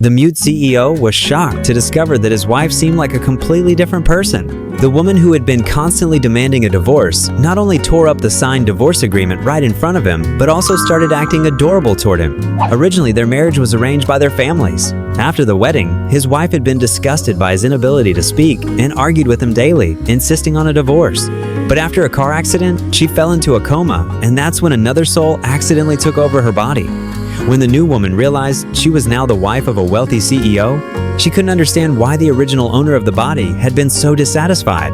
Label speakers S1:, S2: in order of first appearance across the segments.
S1: The mute CEO was shocked to discover that his wife seemed like a completely different person. The woman who had been constantly demanding a divorce not only tore up the signed divorce agreement right in front of him, but also started acting adorable toward him. Originally, their marriage was arranged by their families. After the wedding, his wife had been disgusted by his inability to speak and argued with him daily, insisting on a divorce. But after a car accident, she fell into a coma, and that's when another soul accidentally took over her body. When the new woman realized she was now the wife of a wealthy CEO, she couldn't understand why the original owner of the body had been so dissatisfied.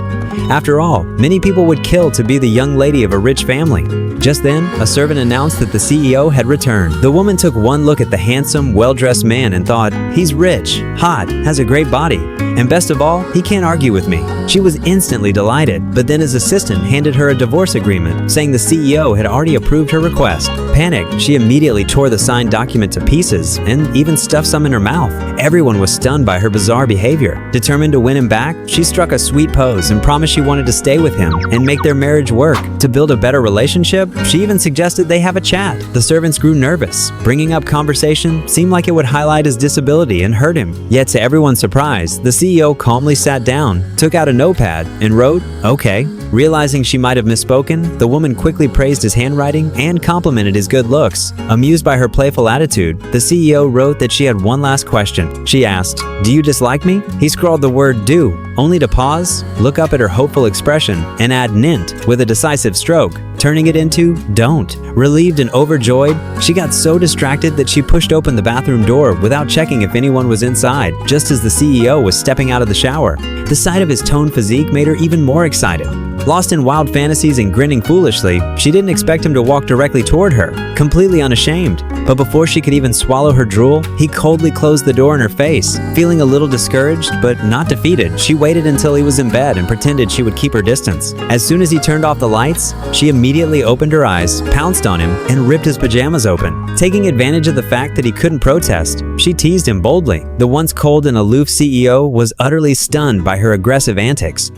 S1: After all, many people would kill to be the young lady of a rich family. Just then, a servant announced that the CEO had returned. The woman took one look at the handsome, well-dressed man and thought, "He's rich, hot, has a great body, and best of all, he can't argue with me." She was instantly delighted, but then his assistant handed her a divorce agreement, saying the CEO had already approved her request. Panicked, she immediately tore the signed document to pieces and even stuffed some in her mouth. Everyone was stunned by her bizarre behavior. Determined to win him back, she struck a sweet pose and promised she wanted to stay with him and make their marriage work. To build a better relationship, she even suggested they have a chat. The servants grew nervous. Bringing up conversation seemed like it would highlight his disability and hurt him. Yet to everyone's surprise, the CEO calmly sat down, took out a notepad, and wrote, "Okay." Realizing she might have misspoken, the woman quickly praised his handwriting and complimented his good looks. Amused by her playful attitude, the CEO wrote that she had one last question. She asked, "Do you dislike me?" He scrawled the word "do," only to pause, look up at her hopeful expression, and add "nint" with a decisive stroke, turning it into "don't." Relieved and overjoyed, she got so distracted that she pushed open the bathroom door without checking if anyone was inside, just as the CEO was stepping out of the shower. The sight of his toned physique made her even more excited. Lost in wild fantasies and grinning foolishly, she didn't expect him to walk directly toward her, completely unashamed. But before she could even swallow her drool, he coldly closed the door in her face. Feeling a little discouraged, but not defeated, she waited until he was in bed and pretended she would keep her distance. As soon as he turned off the lights, she immediately opened her eyes, pounced on him, and ripped his pajamas open. Taking advantage of the fact that he couldn't protest, she teased him boldly. The once cold and aloof CEO was utterly stunned by her aggressive antics.